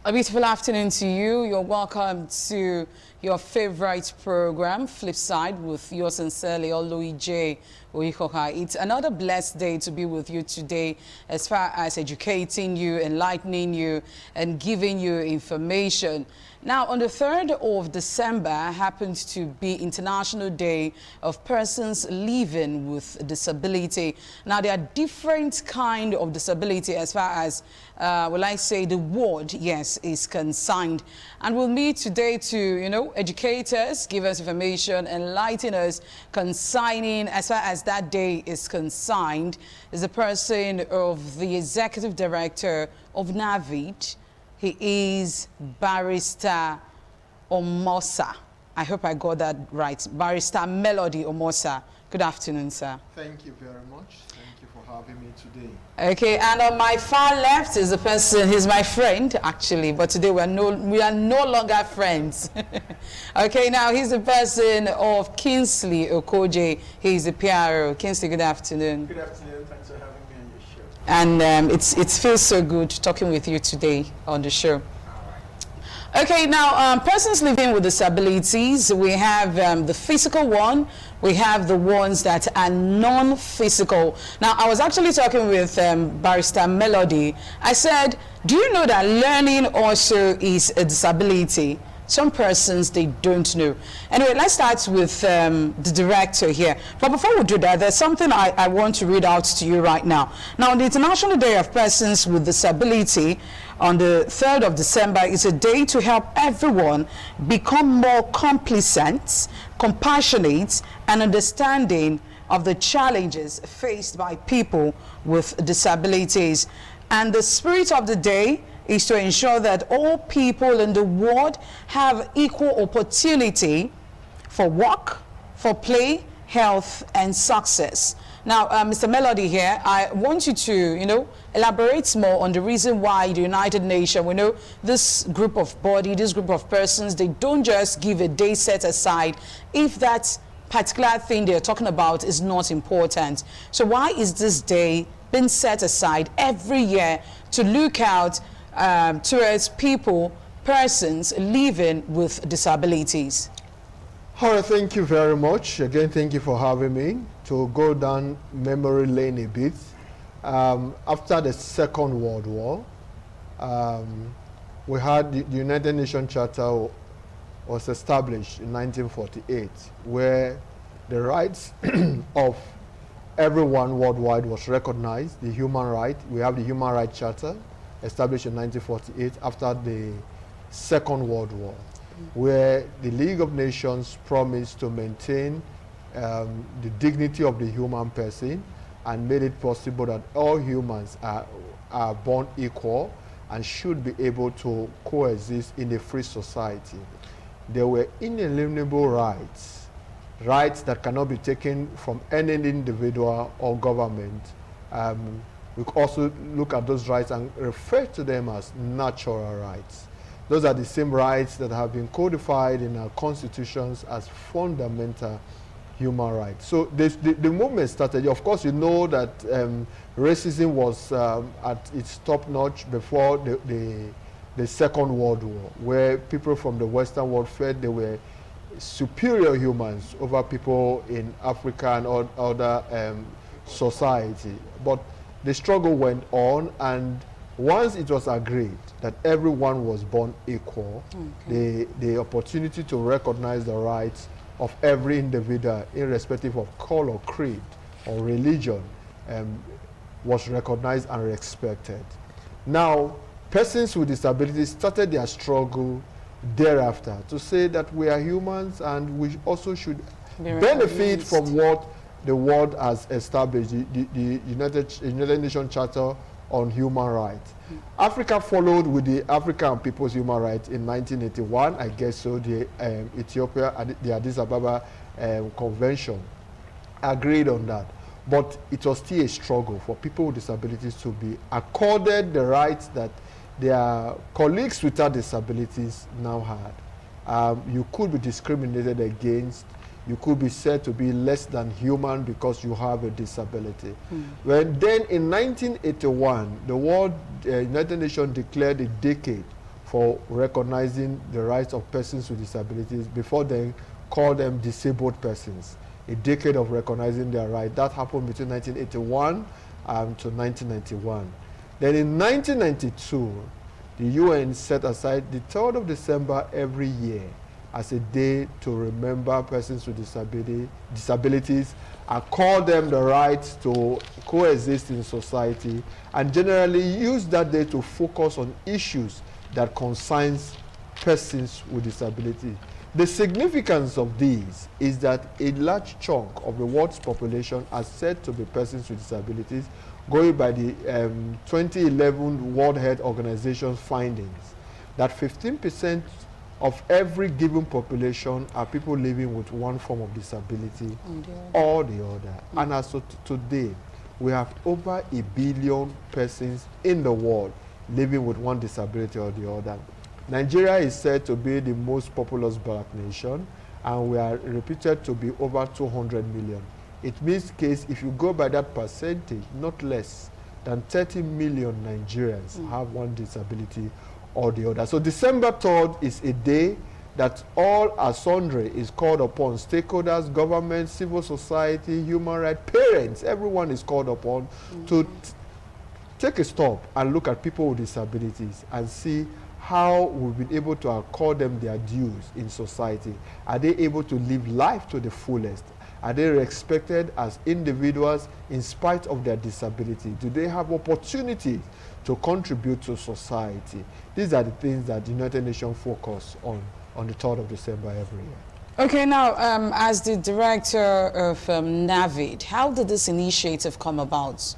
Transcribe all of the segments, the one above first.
A beautiful afternoon to you. You're welcome to your favorite program, Flipside, with yours sincerely, Oluyi J. Oikoha. It's another blessed day to be with you today as far as educating you, enlightening you, and giving you information. Now, on the 3rd of December happens to be International Day of Persons Living with Disability. Now, there are different kinds of disability as far as, will I say, the word, yes, is concerned. And we'll meet today to, educate us, give us information, enlighten us concerning, as far as that day is concerned, is the person of the Executive Director of NAVID. He is Barrister Omosa. I hope I got that right. Barrister Melody Omosa. Good afternoon, sir. Thank you very much. Thank you for having me today. Okay, and on my far left is a person, he's my friend, actually, but today we are no longer friends. Okay, now he's the person of Kingsley Okoje. He's the PRO. Kingsley, good afternoon. Good afternoon. Thanks for having me on your show. And it feels so good talking with you today on the show. Okay, now persons living with disabilities, we have the physical one, we have the ones that are non-physical. Now, I was actually talking with Barrister Melody. I said, do you know that learning also is a disability? Some persons, they don't know. Anyway, let's start with the director here. But before we do that, there's something I want to read out to you right now. Now, on the International Day of Persons with Disability, on the 3rd of December, is a day to help everyone become more complacent, compassionate, and understanding of the challenges faced by people with disabilities. And the spirit of the day is to ensure that all people in the world have equal opportunity for work, for play, health, and success. Now, Mr. Melody here, I want you to, elaborate more on the reason why the United Nations, we know this group of body, this group of persons, they don't just give a day set aside if that particular thing they're talking about is not important. So why is this day been set aside every year to look out towards people, persons living with disabilities? All right, thank you very much. Again, thank you for having me to go down memory lane a bit. After the Second World War, we had the United Nations Charter was established in 1948, where the rights of everyone worldwide was recognized, the human right. We have the Human Rights Charter established in 1948 after the Second World War, where the League of Nations promised to maintain the dignity of the human person and made it possible that all humans are born equal and should be able to coexist in a free society. There were inalienable rights, rights that cannot be taken from any individual or government. We also look at those rights and refer to them as natural rights. Those are the same rights that have been codified in our constitutions as fundamental human rights. So the movement started. Of course, you know that racism was at its top notch before the Second World War, where people from the Western world felt they were superior humans over people in Africa and other society. But the struggle went on, and once it was agreed that everyone was born equal, the opportunity to recognize the rights of every individual, irrespective of color, creed, or religion, was recognized and respected. Now, persons with disabilities started their struggle thereafter to say that we are humans and we also should benefit from what the world has established, the United Nations Charter on Human Rights. Africa followed with the African People's Human Rights in 1981, I guess so. The Ethiopia, the Addis Ababa Convention agreed on that. But it was still a struggle for people with disabilities to be accorded the rights that their colleagues without disabilities now had. You could be discriminated against. You could be said to be less than human because you have a disability. Then in 1981, the United Nations declared a decade for recognizing the rights of persons with disabilities. Before then, called them disabled persons. A decade of recognizing their rights. That happened between 1981 to 1991. Then in 1992, the UN set aside the 3rd of December every year as a day to remember persons with disabilities and call them the right to coexist in society, and generally use that day to focus on issues that concerns persons with disability. The significance of these is that a large chunk of the world's population are said to be persons with disabilities, going by the 2011 World Health Organization's findings, that 15% of every given population are people living with one form of disability or the other. And as of today, we have over 1 billion persons in the world living with one disability or the other. Nigeria is said to be the most populous black nation, and we are reputed to be over 200 million. It means case, if you go by that percentage, not less than 30 million Nigerians have one disability or the other. So December 3rd is a day that all as sundry is called upon. Stakeholders, government, civil society, human rights, parents, everyone is called upon to take a stop and look at people with disabilities and see how we've been able to accord them their dues in society. Are they able to live life to the fullest? Are they respected as individuals in spite of their disability? Do they have opportunity to contribute to society? These are the things that the United Nations focus on the 3rd of December every year. Okay, now, as the director of NAVID, how did this initiative come about?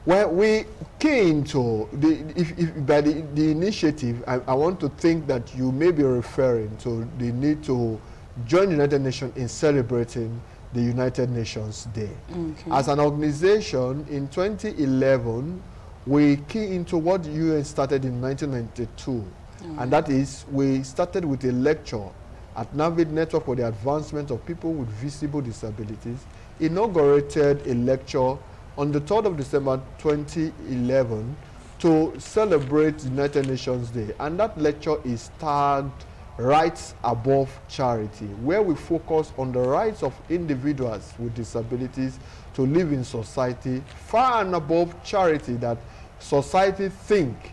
Well, we came to, by the initiative, I want to think that you may be referring to the need to join the United Nations in celebrating the United Nations Day. Okay. As an organization, in 2011, we key into what the UN started in 1992. And that is, we started with a lecture at NAVID Network for the Advancement of People with Visible Disabilities, inaugurated a lecture on the 3rd of December 2011 to celebrate the United Nations Day. And that lecture is tagged Rights Above Charity, where we focus on the rights of individuals with disabilities to live in society far and above charity that society think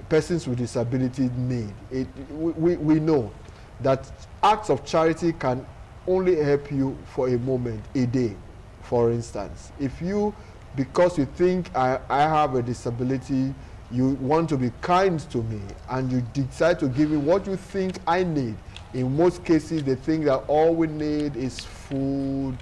persons with disabilities need. We know that acts of charity can only help you for a moment, a day, for instance. If you, because you think I have a disability, you want to be kind to me, and you decide to give me what you think I need. In most cases, they think that all we need is food,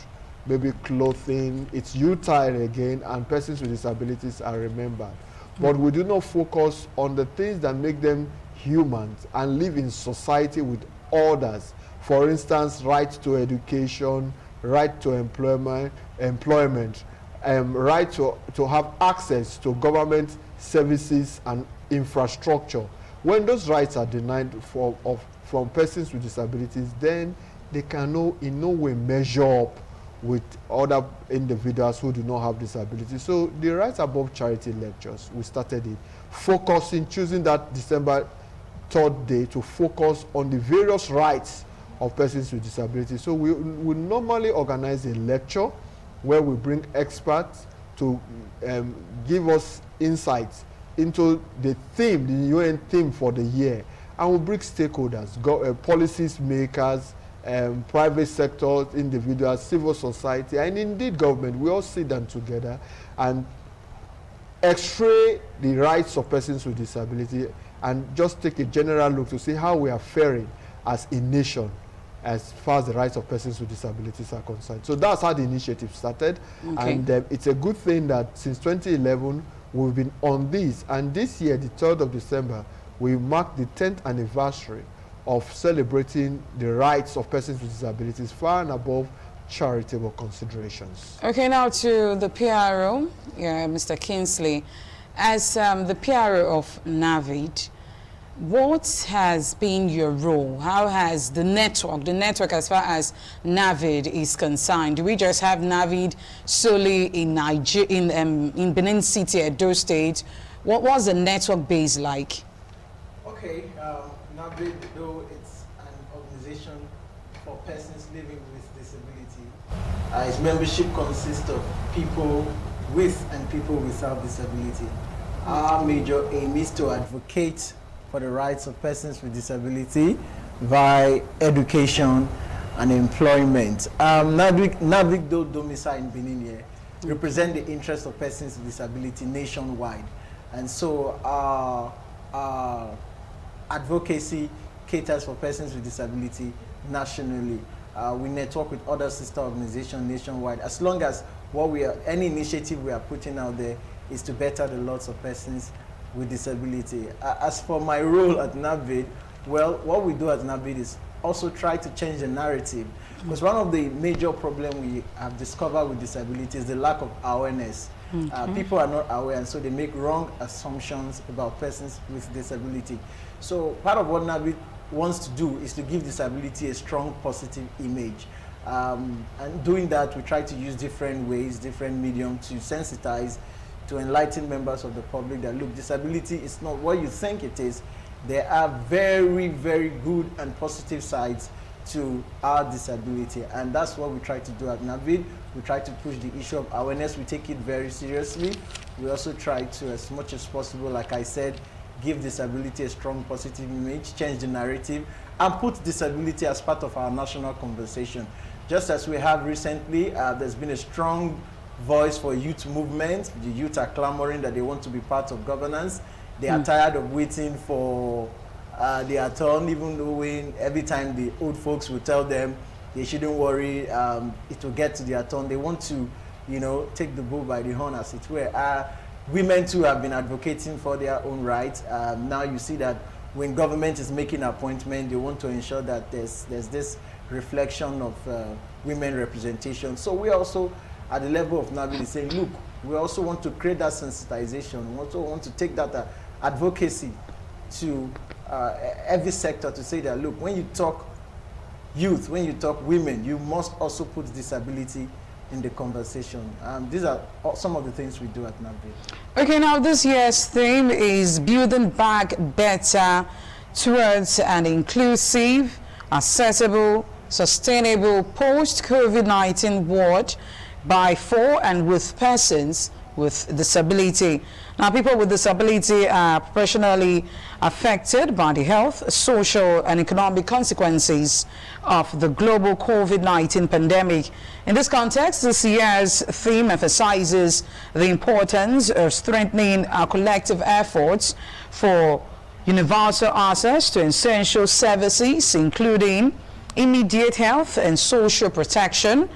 maybe clothing. It's you tired again, and persons with disabilities are remembered. But we do not focus on the things that make them humans and live in society with others. For instance, right to education, right to employment, right to have access to government services and infrastructure. When those rights are denied from persons with disabilities, then they can in no way measure up with other individuals who do not have disabilities. So the Rights Above Charity lectures, we started it, choosing that December 3rd day to focus on the various rights of persons with disabilities. So we normally organize a lecture where we bring experts to give us insights into the theme, the UN theme for the year. And we bring stakeholders, policies makers, private sector, individuals, civil society, and indeed government. We all sit down together and x-ray the rights of persons with disability and just take a general look to see how we are faring as a nation as far as the rights of persons with disabilities are concerned. So that's how the initiative started. Okay. And it's a good thing that since 2011, we've been on this. And this year, the 3rd of December, we mark the 10th anniversary of celebrating the rights of persons with disabilities far and above charitable considerations. Okay, now to the PRO, Mr. Kingsley. As the PRO of NAVID, what has been your role? How has the network as far as NAVID is concerned? Do we just have NAVID solely in in Benin City, Edo State? What was the network base like? Okay. Okay, NABID, though it's an organization for persons living with disability, its membership consists of people with and people without disability. Our major aim is to advocate for the rights of persons with disability via education and employment. NABID, though domicile in Benin here, represent the interests of persons with disability nationwide. And so our advocacy caters for persons with disability nationally. We network with other sister organizations nationwide. As long as any initiative we are putting out there is to better the lots of persons with disability. As for my role at NABID, well, what we do at NABID is also try to change the narrative. Because one of the major problems we have discovered with disability is the lack of awareness. People are not aware, and so they make wrong assumptions about persons with disability. So part of what NABID wants to do is to give disability a strong positive image. And doing that, we try to use different ways, different mediums to sensitize, to enlighten members of the public that, look, disability is not what you think it is. There are very, very good and positive sides to our disability, and that's what we try to do at NABID. We try to push the issue of awareness. We take it very seriously. We also try to, as much as possible, like I said, give disability a strong positive image, change the narrative, and put disability as part of our national conversation. Just as we have recently, there's been a strong voice for youth movement. The youth are clamoring that they want to be part of governance. They are tired of waiting for their turn, even though every time the old folks will tell them they shouldn't worry, it will get to their turn. They want to, take the bull by the horn, as it were. Women too have been advocating for their own rights. Now you see that when government is making appointment, they want to ensure that there's this reflection of women representation. So we also, at the level of NABID, saying, look, we also want to create that sensitization. We also want to take that advocacy to every sector to say that, look, when you talk youth, when you talk women, you must also put disability in the conversation. These are some of the things we do at NABID. Okay, now this year's theme is Building Back Better towards an inclusive, accessible, sustainable post-COVID-19 world by, for, and with persons with disability. Now, people with disability are professionally affected by the health, social, and economic consequences of the global COVID-19 pandemic. In this context, this year's theme emphasizes the importance of strengthening our collective efforts for universal access to essential services, including immediate health and social protection,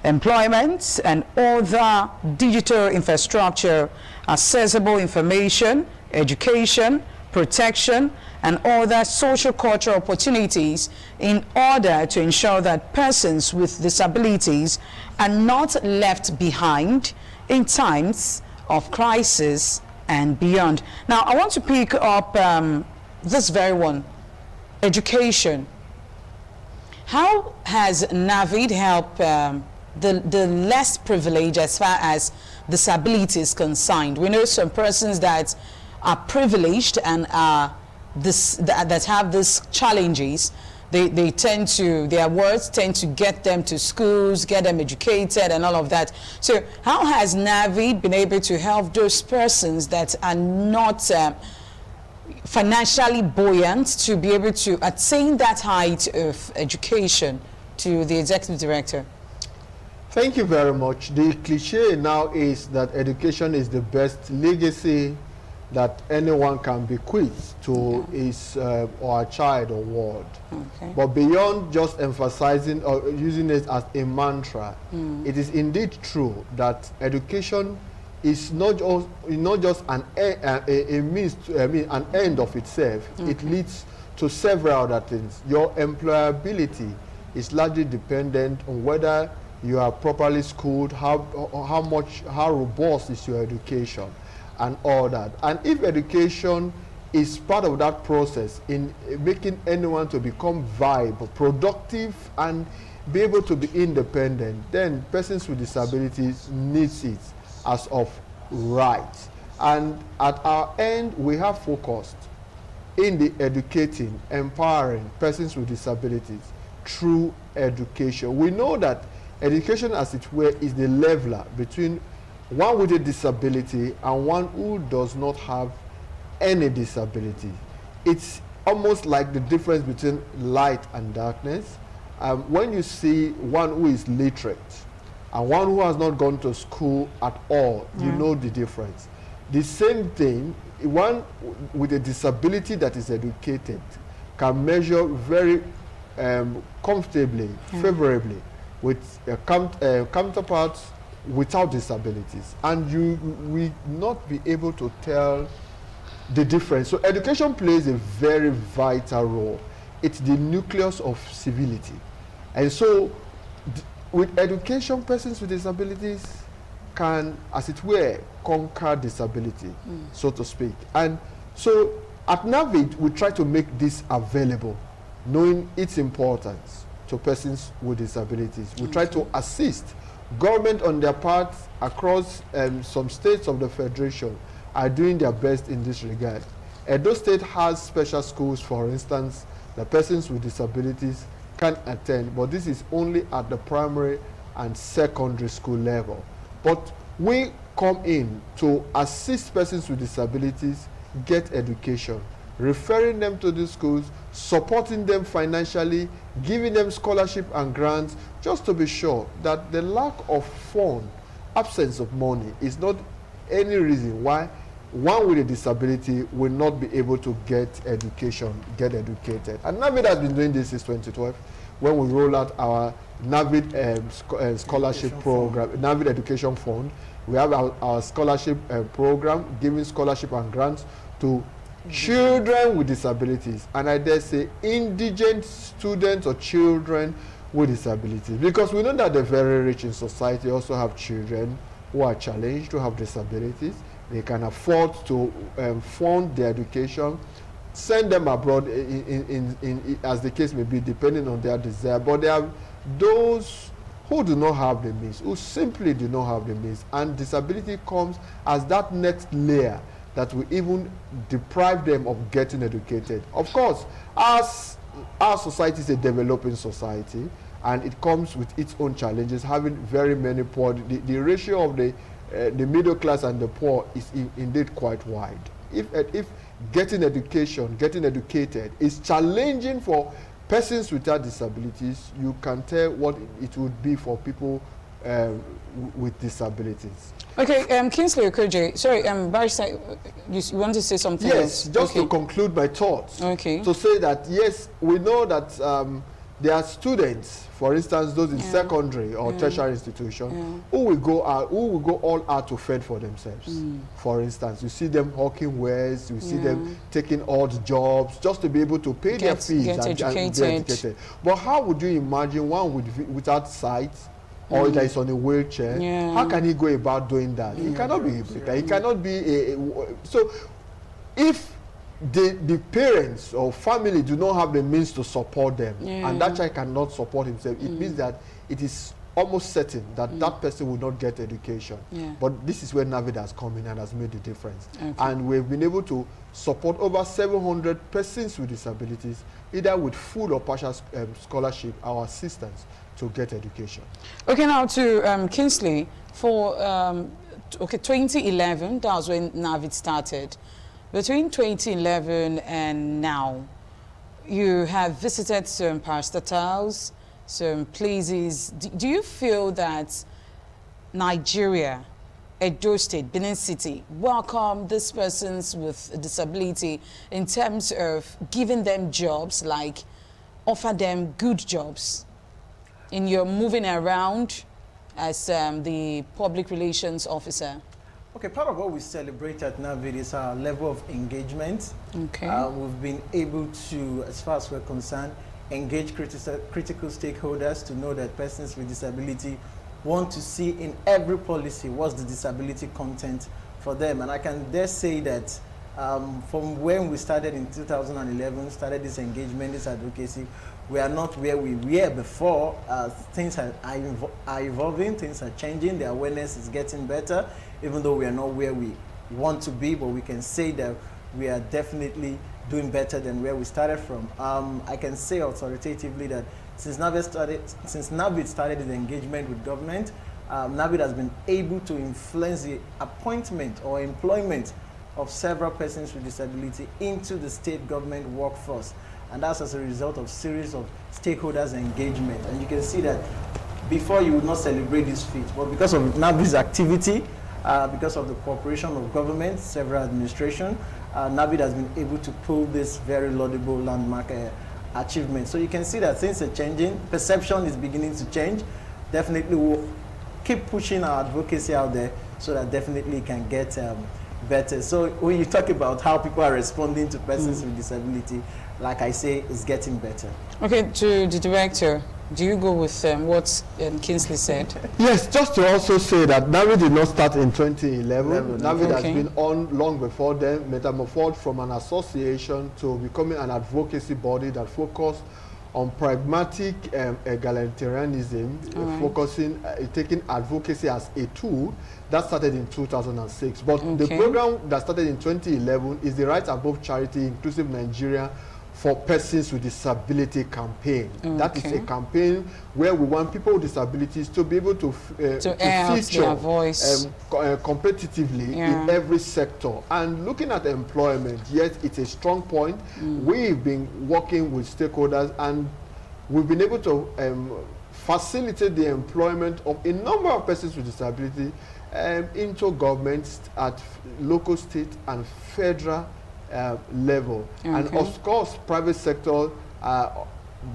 employment, and other digital infrastructure, accessible information, education, protection, and other social cultural opportunities in order to ensure that persons with disabilities are not left behind in times of crisis and beyond. Now, I want to pick up this very one, education. How has NABID helped the less privileged as far as disability is concerned? We know some persons that are privileged and that have these challenges. They tend to, their words tend to get them to schools, get them educated and all of that. So how has NABID been able to help those persons that are not financially buoyant to be able to attain that height of education? To the Executive Director. Thank you very much. The cliche now is that education is the best legacy that anyone can bequeath to his or a child or ward. Okay. But beyond just emphasizing or using it as a mantra, it is indeed true that education is not just an means to, an end of itself. It leads to several other things. Your employability is largely dependent on whether you are properly schooled, how robust is your education, and all that. And if education is part of that process in making anyone to become viable, productive, and be able to be independent, then persons with disabilities needs it as of right. And at our end, we have focused in the educating, empowering persons with disabilities through education. We know that education, as it were, is the leveler between one with a disability and one who does not have any disability. It's almost like the difference between light and darkness. When you see one who is literate and one who has not gone to school at all, you know the difference. The same thing, one with a disability that is educated can measure very comfortably, favorably with counterparts without disabilities, and you will not be able to tell the difference. So education plays a very vital role. It's the nucleus of civility. And so with education, persons with disabilities can, as it were, conquer disability, so to speak. And so at NAVID, we try to make this available, knowing its importance to persons with disabilities. We try to assist government on their part across some states of the Federation are doing their best in this regard. Edo State has special schools, for instance, that persons with disabilities can attend, but this is only at the primary and secondary school level. But we come in to assist persons with disabilities get education, referring them to the schools, supporting them financially, giving them scholarship and grants, just to be sure that the lack of fund, absence of money is not any reason why one with a disability will not be able to get education, get educated. And NAVID has been doing this since 2012 when we roll out our NAVID scholarship program, NAVID Education Fund. We have our scholarship program, giving scholarship and grants to children with disabilities, and I dare say indigent students or children with disabilities, because we know that the very rich in society also have children who are challenged, who have disabilities. They can afford to fund their education, send them abroad as the case may be, depending on their desire. But there are those who do not have the means, who simply do not have the means, and disability comes as that next layer that will even deprive them of getting educated. Of course, as our society is a developing society, and it comes with its own challenges, having very many poor. The ratio of the middle class and the poor is indeed quite wide. If getting education, getting educated is challenging for persons without disabilities, you can tell what it would be for people with disabilities. Okay, Kingsley Okoje, sorry, Barrister, you want to say something Yes, else? just to conclude my thoughts. Okay. To say that, yes, we know that there are students, for instance, those in secondary or tertiary institution, who will go all out to fend for themselves. For instance, you see them hawking wares, you see them taking odd jobs just to be able to pay their fees and be educated. But how would you imagine one without sight, or that is on a wheelchair? How can he go about doing that? He cannot be able to. He cannot be so if the parents or family do not have the means to support them, and that child cannot support himself, it means that it is almost certain that that person will not get education. But this is where NAVID has come in and has made the difference. And we've been able to support over 700 persons with disabilities, either with full or partial scholarship or assistance to get education. Okay, now to Kingsley, for 2011, that was when NAVID started. Between 2011 and now, you have visited some parastatals, some places. Do you feel that Nigeria, Edo State, Benin City, welcome these persons with a disability in terms of giving them jobs, like offer them good jobs in your moving around as the public relations officer? Okay, part of what we celebrate at NAVID is our level of engagement. Okay. We've been able to, as far as we're concerned, engage critical stakeholders to know that persons with disability want to see in every policy what's the disability content for them. And I can dare say that from when we started in 2011, started this engagement, this advocacy, we are not where we were before. Things are evolving, things are changing, the awareness is getting better, even though we are not where we want to be, but we can say that we are definitely doing better than where we started from. I can say authoritatively that since NABID started its engagement with government, NABID has been able to influence the appointment or employment of several persons with disability into the state government workforce. And that's as a result of series of stakeholders engagement. And you can see that before you would not celebrate this feat, but because of NABID's activity, because of the cooperation of government, several administration, NABID has been able to pull this very laudable landmark achievement. So you can see that things are changing, perception is beginning to change. Definitely we'll keep pushing our advocacy out there so that definitely it can get better. So when you talk about how people are responding to persons with disability, like I say, it's getting better. Okay, to the director, do you go with what Kingsley said? Yes, just to also say that NABID did not start in 2011. NABID has been on long before then, metamorphosed from an association to becoming an advocacy body that focused on pragmatic egalitarianism, focusing, taking advocacy as a tool. That started in 2006. But the program that started in 2011 is the Right Above Charity Inclusive Nigeria for Persons with Disability campaign. That is a campaign where we want people with disabilities to be able to feature their voice competitively in every sector. And looking at employment, yes, it's a strong point. We've been working with stakeholders and we've been able to facilitate the employment of a number of persons with disability into governments at local, state, and federal level. And of course, private sector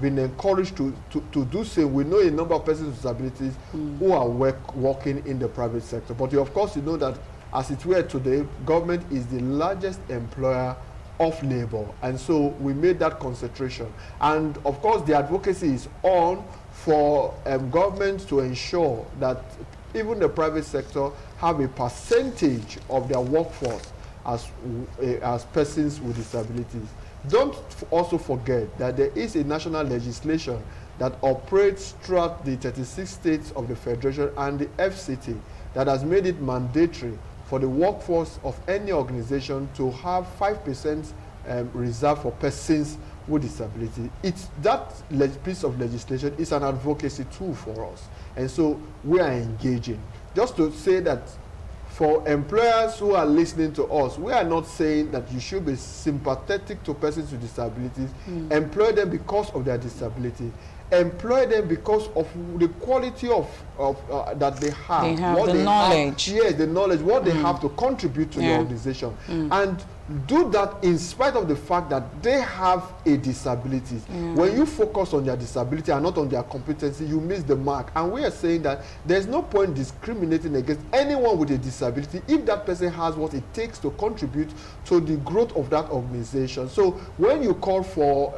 been encouraged to do so. We know a number of persons with disabilities who are working in the private sector. But of course, you know that as it were today, government is the largest employer of labor. And so we made that concentration. And of course, the advocacy is on for governments to ensure that even the private sector have a percentage of their workforce as persons with disabilities. Don't also forget that there is a national legislation that operates throughout the 36 states of the Federation and the FCT that has made it mandatory for the workforce of any organization to have 5% reserved for persons with disability. That piece of legislation is an advocacy tool for us. And so we are engaging. Just to say that for employers who are listening to us, we are not saying that you should be sympathetic to persons with disabilities. Employ them because of their disability. Employ them because of the quality of that they have. They have the knowledge. Yes, the knowledge, what they have to contribute to the organization. And do that in spite of the fact that they have a disability. When you focus on their disability and not on their competency, you miss the mark. And we are saying that there's no point discriminating against anyone with a disability if that person has what it takes to contribute to the growth of that organization. So when you call for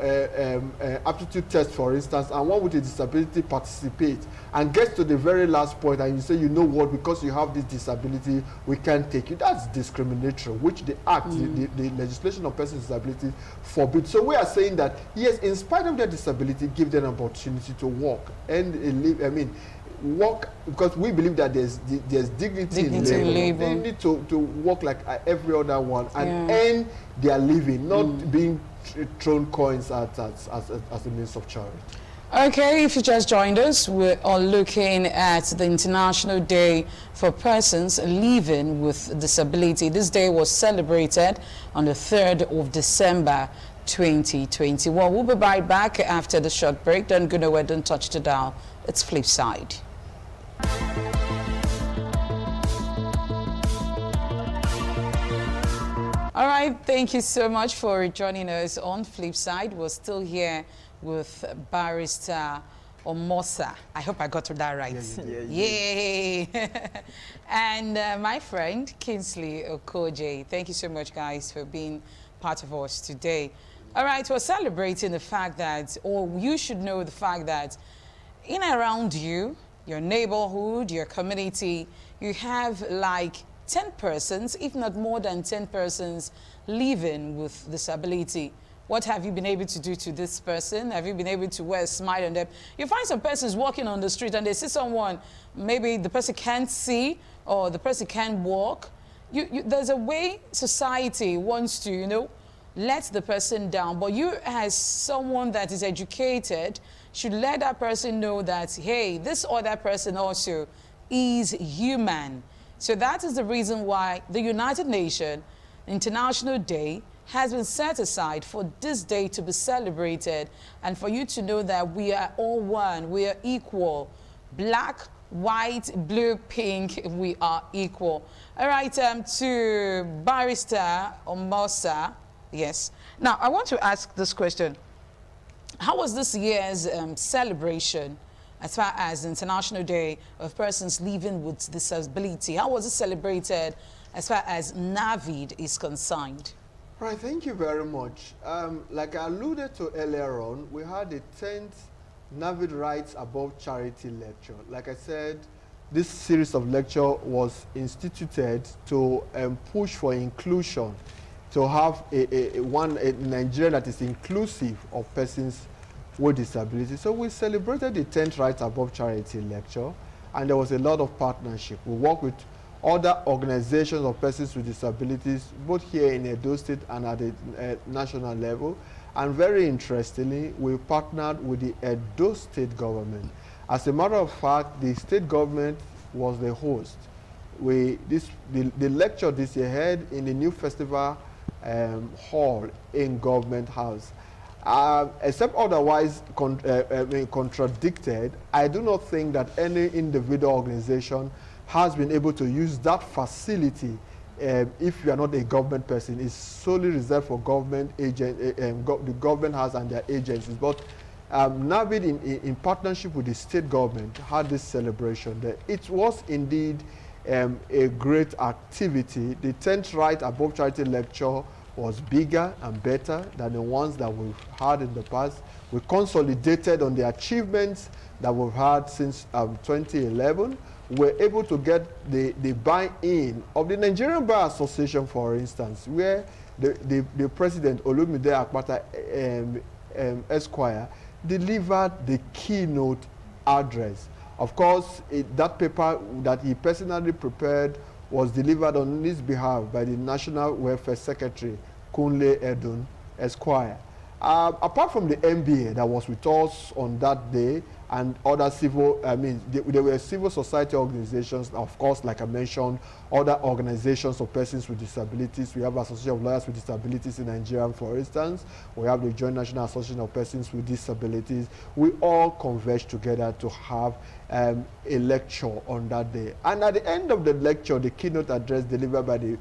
aptitude test, for instance, and one with a disability participates and gets to the very last point and you say, you know what, because you have this disability, we can't take you. That's discriminatory, which the act, the legislation of persons with disabilities forbids. So we are saying that, yes, in spite of their disability, give them an opportunity to work and live, work, because we believe that there's dignity in labor. They need to work like every other one and earn their living, not being thrown coins as a means of charity. Okay, if you just joined us, we're all looking at the International Day for Persons Living with Disability. This day was celebrated on the 3rd of December 2021. We'll be right back after the short break. Don't go nowhere, don't touch the dial. It's Flipside. All right, thank you so much for joining us on Flipside. We're still here with Barrister Omosa. I hope I got that right. Yay! And my friend Kingsley Okoje. Thank you so much, guys, for being part of us today. All right, we're celebrating the fact that, or you should know the fact that in and around you, your neighborhood, your community, you have like 10 persons, if not more than 10 persons, living with disability. What have you been able to do to this person? Have you been able to wear a smile on them? You find some persons walking on the street and they see someone, maybe the person can't see or the person can't walk. There's a way society wants to, let the person down. But you, as someone that is educated, should let that person know that, hey, this other person also is human. So that is the reason why the United Nations International Day has been set aside for this day to be celebrated, and for you to know that we are all one, we are equal. Black, white, blue, pink, we are equal. All right, to Barrister Omosa. Yes. Now, I want to ask this question. How was this year's celebration as far as International Day of Persons Living with Disability? How was it celebrated as far as NAVID is concerned? Right, thank you very much. Like I alluded to earlier on, we had the 10th NAVID Rights Above Charity lecture. Like I said, this series of lecture was instituted to push for inclusion, to have a Nigeria that is inclusive of persons with disabilities. So we celebrated the 10th Rights Above Charity lecture, and there was a lot of partnership. We worked with other organizations of persons with disabilities, both here in Edo State and at the national level. And very interestingly, we partnered with the Edo State government. As a matter of fact, the state government was the host. The lecture this year held in the new festival hall in Government House. Except otherwise contradicted, I do not think that any individual organization has been able to use that facility. If you are not a government person, it's solely reserved for government agent, the government has and their agencies. But NAVID, in partnership with the state government, had this celebration. It was indeed a great activity. The 10th Right Above Charity lecture was bigger and better than the ones that we've had in the past. We consolidated on the achievements that we've had since 2011. We're able to get the buy-in of the Nigerian Bar Association, for instance, where the president, Olumide Akpata Esquire, delivered the keynote address. Of course, that paper that he personally prepared was delivered on his behalf by the National Welfare Secretary, Kunle Edun Esquire. Apart from the MBA that was with us on that day, and other there were civil society organizations, of course, like I mentioned, other organizations of persons with disabilities. We have Association of Lawyers with Disabilities in Nigeria, for instance. We have the Joint National Association of Persons with Disabilities. We all converged together to have a lecture on that day. And at the end of the lecture, the keynote address delivered by the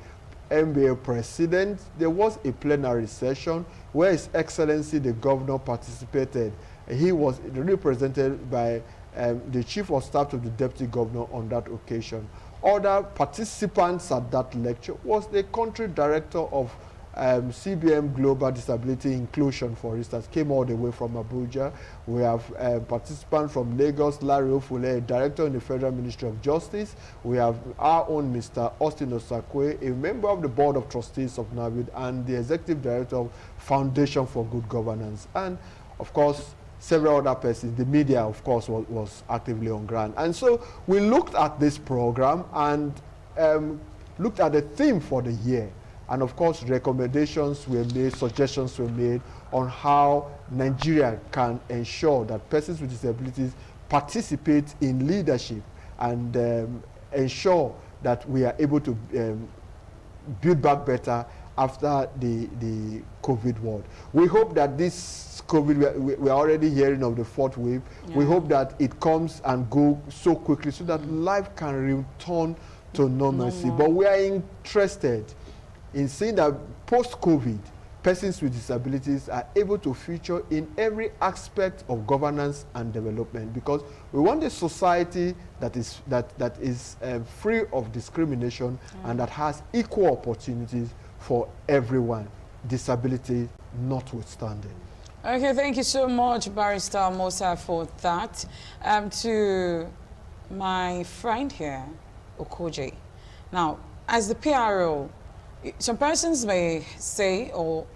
MBA president, there was a plenary session where His Excellency the Governor participated. He was represented by the Chief of Staff to the Deputy Governor on that occasion. Other participants at that lecture was the Country Director of CBM Global Disability Inclusion, for instance, came all the way from Abuja. We have participants from Lagos, Larry Ofule, Director in the Federal Ministry of Justice. We have our own Mr. Austin Osakwe, a member of the Board of Trustees of NAVID and the Executive Director of Foundation for Good Governance. And, of course, several other persons. The media, of course, was actively on ground. And so we looked at this program and looked at the theme for the year. And of course, recommendations were made, suggestions were made on how Nigeria can ensure that persons with disabilities participate in leadership and ensure that we are able to build back better after the COVID world. We hope that this COVID, we are already hearing of the fourth wave. Yeah. We hope that it comes and goes so quickly so that life can return to normalcy. But we are interested in seeing that post-COVID, persons with disabilities are able to feature in every aspect of governance and development, because we want a society that is free of discrimination and that has equal opportunities for everyone, disability notwithstanding. Okay, thank you so much, Barrister Mosa, for that. To my friend here, Okoje. Now, as the PRO, some persons may say or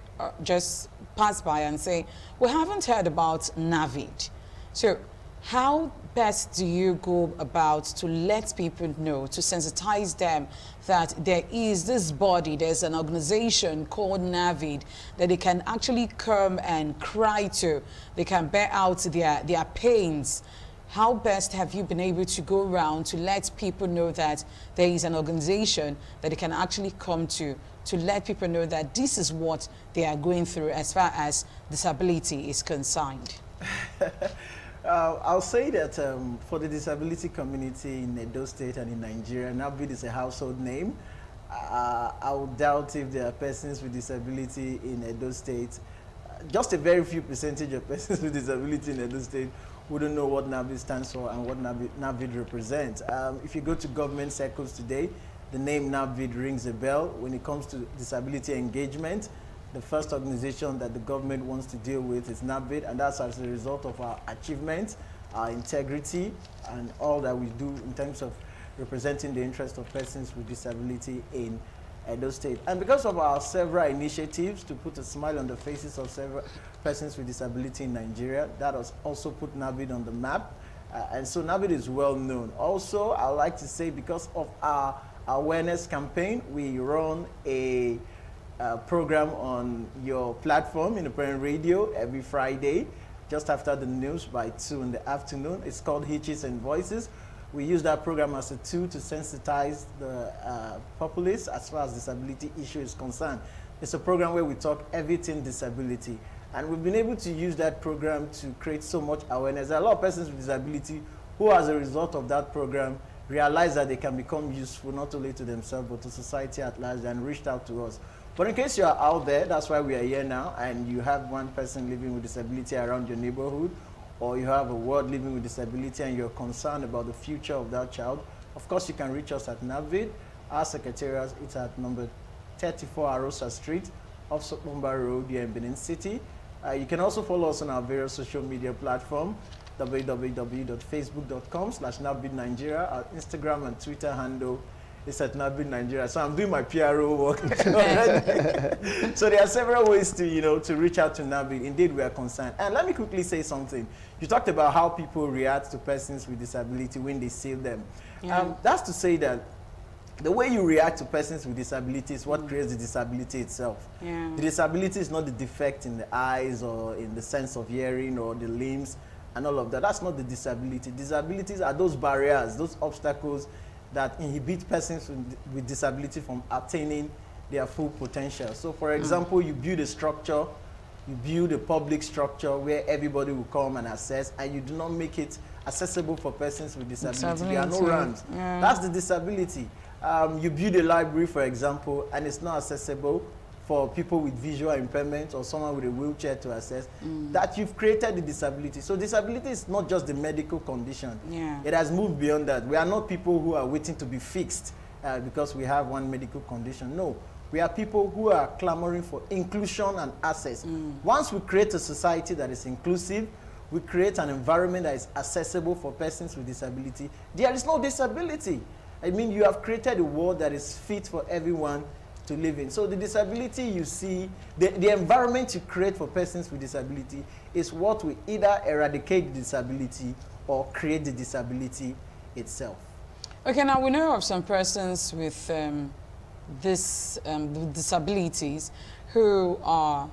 just pass by and say, we haven't heard about NAVID. So how best do you go about to let people know, to sensitize them that there is this body, there's an organization called NAVID that they can actually come and cry to, they can bear out their pains? How best have you been able to go around to let people know that there is an organization that they can actually come to let people know that this is what they are going through as far as disability is concerned? I'll say that for the disability community in Edo State and in Nigeria, NAVID is a household name. I would doubt if there are persons with disability in Edo State. Just a very few percentage of persons with disability in Edo State wouldn't know what NAVID stands for and what NAVID represents. If you go to government circles today, the name NAVID rings a bell. When it comes to disability engagement, the first organization that the government wants to deal with is NAVID, and that's as a result of our achievements, our integrity, and all that we do in terms of representing the interests of persons with disability in Edo State. And because of our several initiatives to put a smile on the faces of several persons with disability in Nigeria, that has also put NAVID on the map. And so NAVID is well known. Also, I would like to say, because of our awareness campaign, we run a program on your platform, Independent Radio, every Friday, just after the news by 2 in the afternoon. It's called Hitches and Voices. We use that program as a tool to sensitize the populace as far as disability issue is concerned. It's a program where we talk everything disability. And we've been able to use that program to create so much awareness. There are a lot of persons with disability who, as a result of that program, realize that they can become useful not only to themselves but to society at large, and reached out to us. But in case you are out there, that's why we are here now, and you have one person living with disability around your neighborhood, or you have a ward living with disability and you're concerned about the future of that child, of course you can reach us at NAVID. Our secretariat is at number 34 Arosa Street, off Sokumba Road here in Benin City. You can also follow us on our various social media platforms, www.facebook.com/NAVID Nigeria. Our Instagram and Twitter handle is at NAVID Nigeria. So I'm doing my PRO work already. So there are several ways to, to reach out to NAVID. Indeed, we are concerned. And let me quickly say something. You talked about how people react to persons with disability when they see them. Yeah. That's to say that the way you react to persons with disability is what creates the disability itself. Yeah. The disability is not the defect in the eyes or in the sense of hearing or the limbs and all of that. That's not the disability. Disabilities are those barriers, those obstacles that inhibit persons with disability from attaining their full potential. So for example, you build a structure, you build a public structure where everybody will come and access, and you do not make it accessible for persons with disability. There are no ramps. Yeah. That's the disability. You build a library, for example, and it's not accessible for people with visual impairment or someone with a wheelchair to access, that you've created the disability. So disability is not just the medical condition. Yeah. It has moved beyond that. We are not people who are waiting to be fixed because we have one medical condition. No, we are people who are clamoring for inclusion and access. Once we create a society that is inclusive, we create an environment that is accessible for persons with disability, there is no disability. I mean, you have created a world that is fit for everyone to live in. So the disability you see, the environment you create for persons with disability is what will either eradicate the disability or create the disability itself. Okay, now we know of some persons with disabilities who are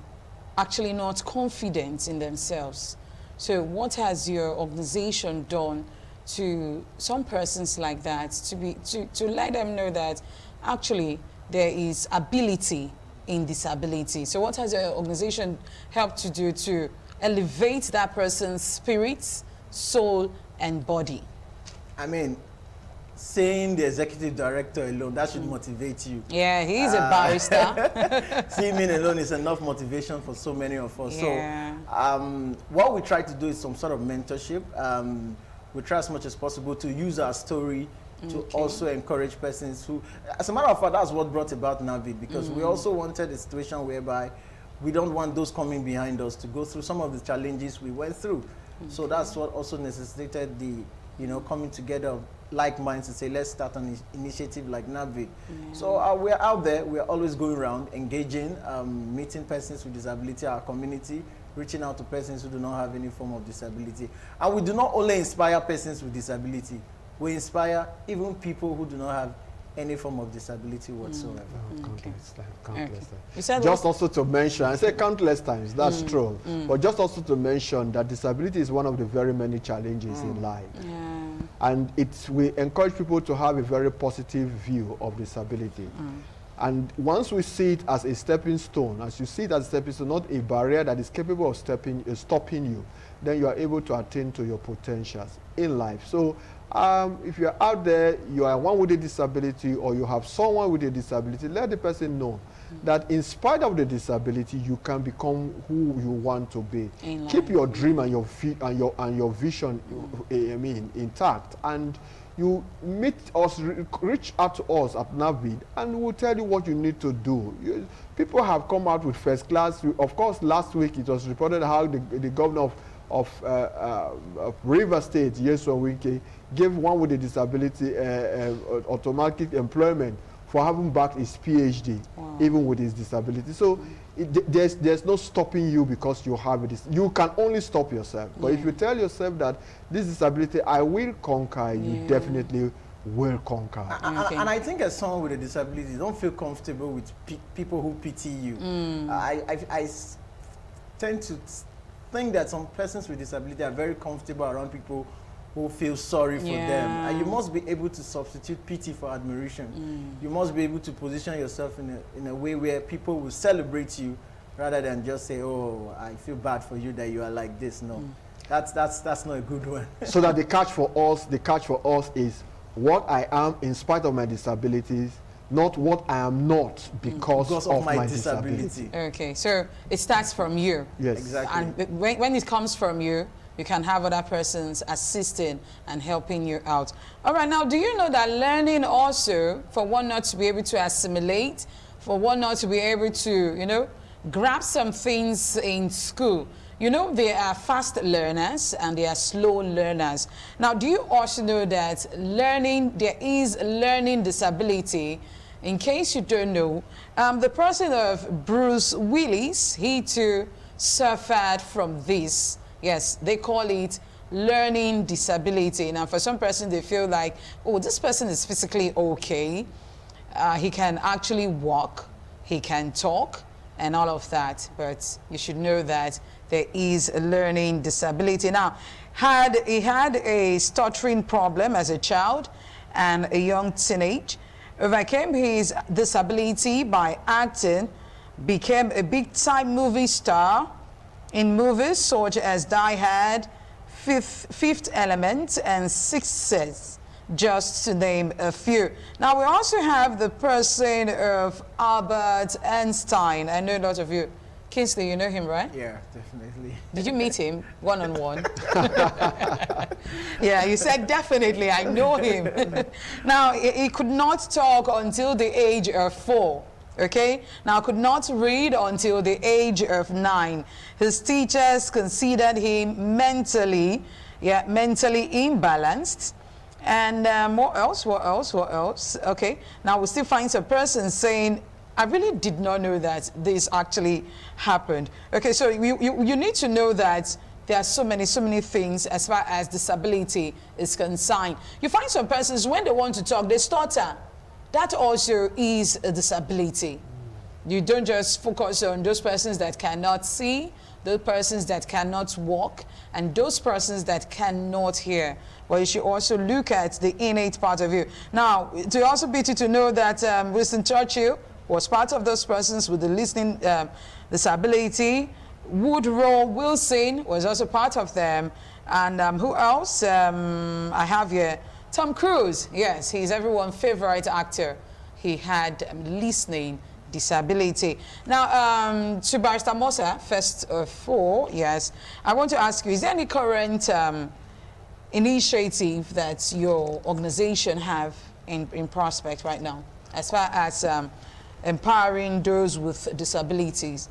actually not confident in themselves. So what has your organization done to some persons like that to let them know that actually there is ability in disability? So what has your organization helped to do to elevate that person's spirit, soul, and body? I mean, saying the executive director alone, that should motivate you. Yeah, he's a barrister. Seeing me alone is enough motivation for so many of us. Yeah. So what we try to do is some sort of mentorship. We try as much as possible to use our story to also encourage persons who, as a matter of fact, that's what brought about NAVID, because we also wanted a situation whereby we don't want those coming behind us to go through some of the challenges we went through. So that's what also necessitated the, coming together of like minds to say, let's start an initiative like NAVID. So we're out there, we're always going around, engaging, meeting persons with disability, our community, reaching out to persons who do not have any form of disability. And we do not only inspire persons with disability, we inspire even people who do not have any form of disability whatsoever. Countless times, countless Okay. times. You said Just also to mention, I say countless times, that's true. But just also to mention that disability is one of the very many challenges in life. And we encourage people to have a very positive view of disability. And once we see it as a stepping stone, as you see it as a stepping stone, not a barrier that is capable of stopping you, then you are able to attain to your potentials in life. So if you're out there, you are one with a disability, or you have someone with a disability, let the person know that in spite of the disability, you can become who you want to be. Keep your dream and your vision, intact, and you meet us, reach out to us at NAVID, and we'll tell you what you need to do. People have come out with first class. Of course, last week it was reported how the governor of River State, Yeso Wike, gave one with a disability automatic employment for having backed his PhD, even with his disability. So there's no stopping you because you have it. You can only stop yourself. But if you tell yourself that this disability, I will conquer, you definitely will conquer. And I think as someone with a disability, don't feel comfortable with people who pity you. I tend to think that some persons with disability are very comfortable around people who feel sorry for them. And you must be able to substitute pity for admiration. You must be able to position yourself in a way where people will celebrate you rather than just say, oh, I feel bad for you that you are like this. No, that's not a good one. So that the catch for us is what I am in spite of my disabilities, not what I am not because of my disability. Okay, so it starts from you. Yes, exactly. And when it comes from you, you can have other persons assisting and helping you out. All right, now, do you know that learning also, for one not to be able to assimilate, for one not to be able to, grab some things in school, there are fast learners and there are slow learners. Now, do you also know that there is learning disability? In case you don't know, the person of Bruce Willis, he too suffered from this. Yes, they call it learning disability. Now, for some person, they feel like, oh, this person is physically okay. He can actually walk, he can talk, and all of that. But you should know that there is a learning disability. Now, he had a stuttering problem as a child and a young teenage, overcame his disability by acting, became a big-time movie star in movies such as Die Hard, Fifth Element, and Sixth Sense, just to name a few. Now, we also have the person of Albert Einstein. I know a lot of you. Kingsley, you know him, right? Yeah, definitely. Did you meet him one-on-one? Yeah, you said definitely, I know him. Now, he could not talk until the age of 4. Okay, now could not read until the age of 9. His teachers considered him mentally imbalanced. And what else? Okay, now we still find some person saying, I really did not know that this actually happened. Okay, so you need to know that there are so many things as far as disability is concerned. You find some persons, when they want to talk, they stutter. That also is a disability. You don't just focus on those persons that cannot see, those persons that cannot walk, and those persons that cannot hear. But you should also look at the innate part of you. Now, to also be to know that Winston Churchill was part of those persons with the listening disability. Woodrow Wilson was also part of them. And who else? I have here Tom Cruise. Yes, he's everyone's favorite actor. He had listening disability. Now, to Barrister Mosa, first of all, yes, I want to ask you, is there any current initiative that your organization have in prospect right now, as far as empowering those with disabilities?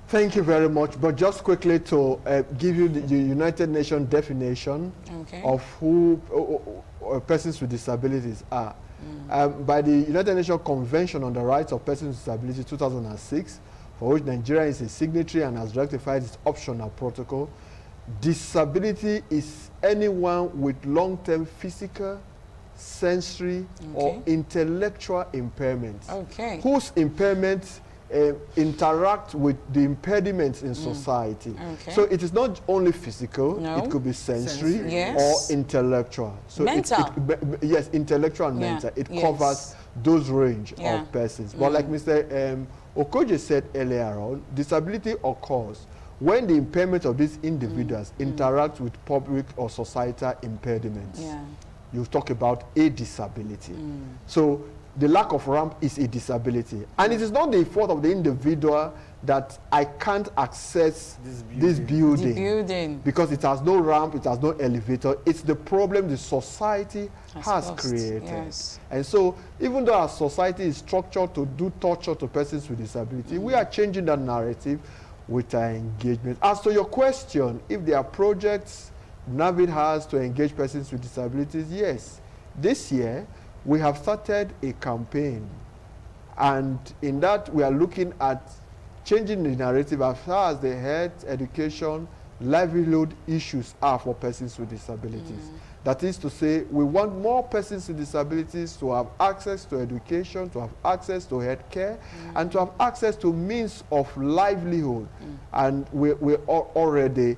Thank you very much. But just quickly to give you the United Nations definition of who persons with disabilities are. By the United Nations Convention on the Rights of Persons with Disabilities 2006, for which Nigeria is a signatory and has ratified its optional protocol, disability is anyone with long-term physical, sensory, or intellectual impairments, whose impairments interact with the impediments in society. So it is not only physical, it could be sensory, or intellectual. So mental. Yes, intellectual and mental. It covers those range of persons. But like Mr. Okoje said earlier on, disability occurs when the impairment of these individuals interact with public or societal impediments. You talk about a disability. So the lack of ramp is a disability. And it is not the fault of the individual that I can't access this building because it has no ramp, it has no elevator. It's the problem the society has created. And so even though our society is structured to do torture to persons with disability, we are changing that narrative with our engagement. As to your question, if there are projects NAVID has to engage persons with disabilities, yes. This year, we have started a campaign, and in that we are looking at changing the narrative as far as the health, education, livelihood issues are for persons with disabilities. That is to say, we want more persons with disabilities to have access to education, to have access to health care, and to have access to means of livelihood. And we're already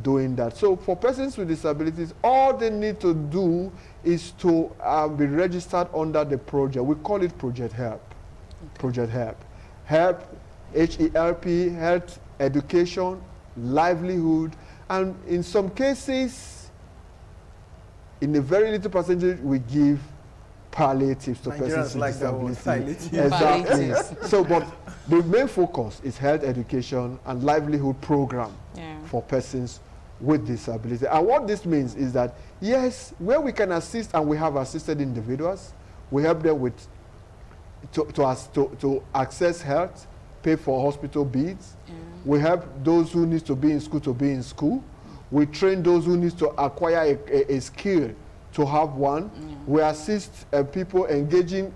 doing that. So for persons with disabilities, all they need to do is to be registered under the project. We call it Project HELP. Project HELP. HELP, H-E-L-P, health, education, livelihood, and in some cases, in a very little percentage, we give palliatives to persons with disability. Exactly. So, but the main focus is health, education, and livelihood program for persons with disability. And what this means is that, yes, where we can assist and we have assisted individuals, we help them with to access health, pay for hospital bills. We help those who need to be in school. We train those who need to acquire a skill to have one. We assist people engaging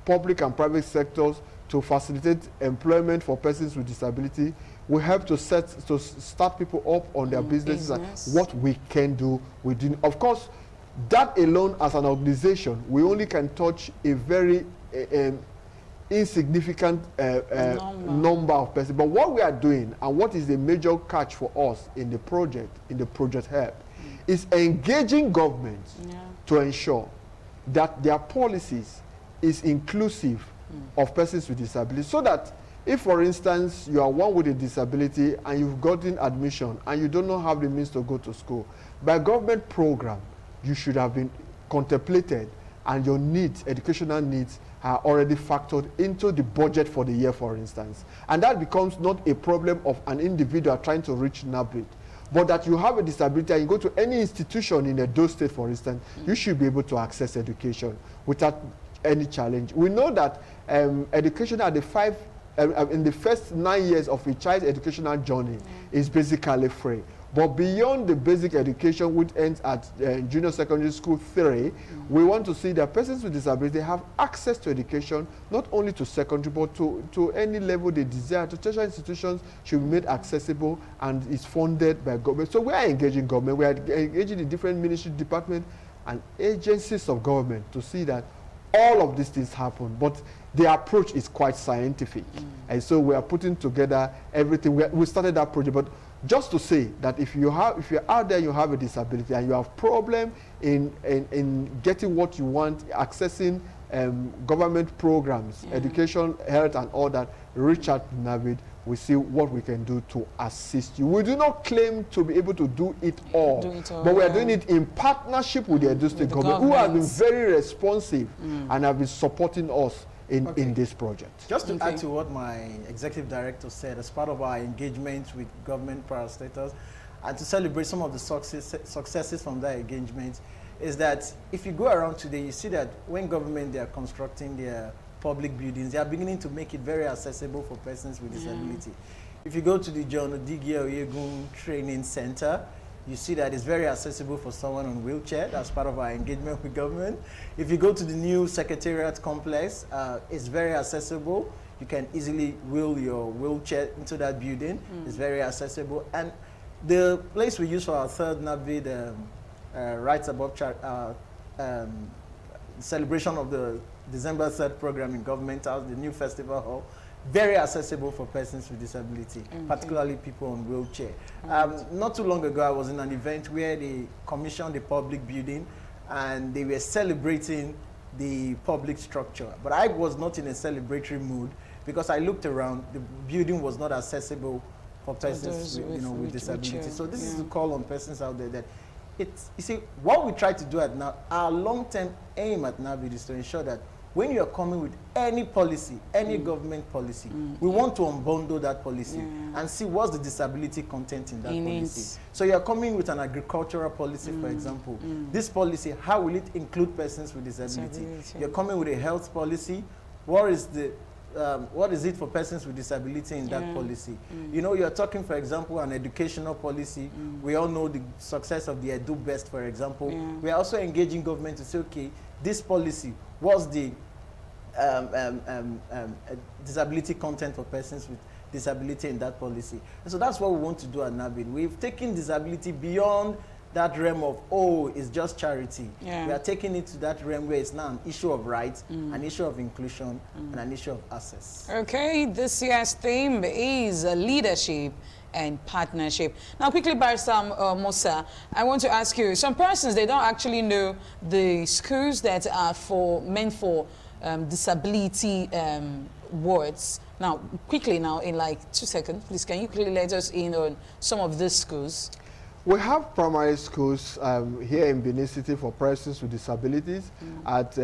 public and private sectors to facilitate employment for persons with disability. We help to start people up on their businesses and what we can do within. Of course, that alone as an organization, we only can touch a very insignificant number of persons. But what we are doing and what is the major catch for us in the Project HELP, is engaging governments to ensure that their policies is inclusive of persons with disabilities, so that if, for instance, you are one with a disability and you've gotten admission and you do not have the means to go to school, by government program, you should have been contemplated and your needs, educational needs, are already factored into the budget for the year, for instance. And that becomes not a problem of an individual trying to reach NABID, but that you have a disability and you go to any institution in Edo State, for instance, you should be able to access education without any challenge. We know that education at the in the first 9 years of a child's educational journey is basically free. But beyond the basic education, which ends at junior secondary school 3, we want to see that persons with disability have access to education, not only to secondary, but to any level they desire. To tertiary institutions should be made accessible and is funded by government. So we are engaging government, we are engaging the different ministry, departments, and agencies of government to see that all of these things happen. But the approach is quite scientific. And so we are putting together everything. We started that project, but just to say that if you're out there, you have a disability and you have problem in getting what you want, accessing government programs, education, health, and all that, reach out to NAVID. We see what we can do to assist you. We do not claim to be able to do it all, but we are doing it in partnership with the Edo State government, who have been very responsive and have been supporting us in this project. Just to add to what my executive director said, as part of our engagement with government parastatals, and to celebrate some of the successes from that engagement, is that if you go around today, you see that when government, they are constructing their public buildings, they are beginning to make it very accessible for persons with disability. If you go to the John Odigye Oyegun Training Center, you see that it's very accessible for someone on wheelchair. That's part of our engagement with government. If you go to the new Secretariat complex, it's very accessible. You can easily wheel your wheelchair into that building. It's very accessible. And the place we use for our third NAVID Rights Above celebration of the December 3rd program in Government House, the new festival hall, very accessible for persons with disability, particularly people on wheelchair. Not too long ago, I was in an event where they commissioned the public building and they were celebrating the public structure. But I was not in a celebratory mood because I looked around, the building was not accessible for persons with disability. So this is to call on persons out there that you see, what we try to do at now, our long-term aim at NAVID is to ensure that when you are coming with any policy, any government policy, we want to unbundle that policy and see what's the disability content in that policy. So you are coming with an agricultural policy, for example. This policy, how will it include persons with disability? You're coming with a health policy. What is it for persons with disability in that policy? You know, you're talking, for example, an educational policy. We all know the success of the Edu Best, for example. We are also engaging government to say, okay, this policy, what's the disability content for persons with disability in that policy? And so that's what we want to do at NAVID. We've taken disability beyond that realm of, oh, it's just charity. We are taking it to that realm where it's now an issue of rights, an issue of inclusion, and an issue of access. Okay, this year's theme is leadership and partnership. Now, quickly, Barrister Musa, I want to ask you, some persons, they don't actually know the schools that are meant for disability wards. Now, quickly now, in like 2 seconds, please, can you quickly let us in on some of these schools? We have primary schools here in Benin City for persons with disabilities at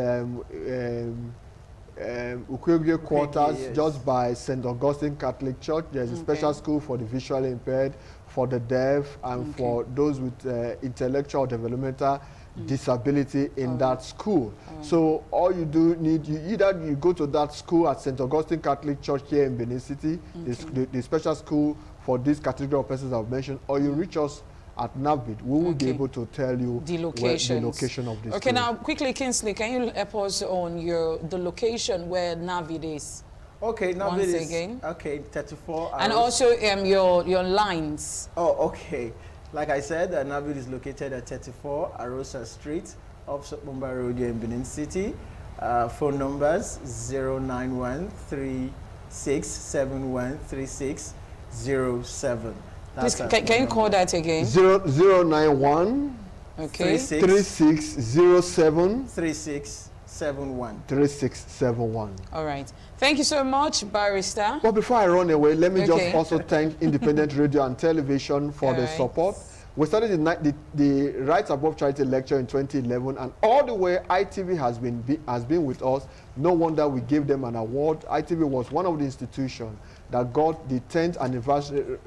Ukwegwe quarters, just by St. Augustine Catholic Church. There's a special school for the visually impaired, for the deaf, and for those with intellectual developmental disability in that school. So all you need, either you go to that school at St. Augustine Catholic Church here in Benin City, the special school for this category of persons I've mentioned, or you reach us at NAVID. We will be able to tell you the location of this. Okay, now quickly, Kingsley, can you help us on the location where NAVID is? Okay, NAVID is again. Okay, 34. And also your lines. Oh, okay. Like I said, NAVID is located at 34 Arosa Street, off Mumbai Road here in Benin City. Phone numbers 09136713607. Please, can you call that again? 091 3607 3671. All right. Thank you so much, Barrister. But before I run away, let me just also thank Independent Radio and Television for the support. We started the Rights Above Charity lecture in 2011, and all the way ITV has been with us. No wonder we gave them an award. ITV was one of the institutions that got the 10th anniversary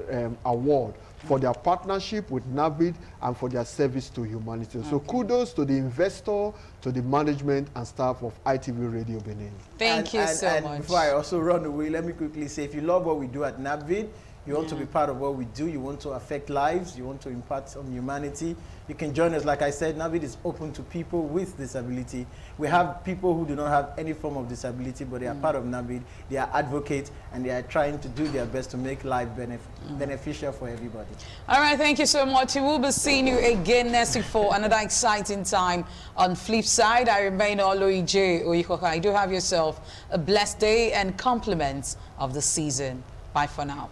award for their partnership with NAVID and for their service to humanity. So kudos to the investor, to the management and staff of ITV Radio Benin. Thank you so much. Before I also run away, let me quickly say, if you love what we do at NAVID, you want to be part of what we do, you want to affect lives, you want to impact on humanity, you can join us. Like I said, NAVID is open to people with disability. We have people who do not have any form of disability, but they are part of NAVID. They are advocates, and they are trying to do their best to make life beneficial for everybody. All right, thank you so much. We will be seeing you again next week for another exciting time on Flipside. I remain Oloije Oikoka. I do have yourself a blessed day and compliments of the season. Bye for now.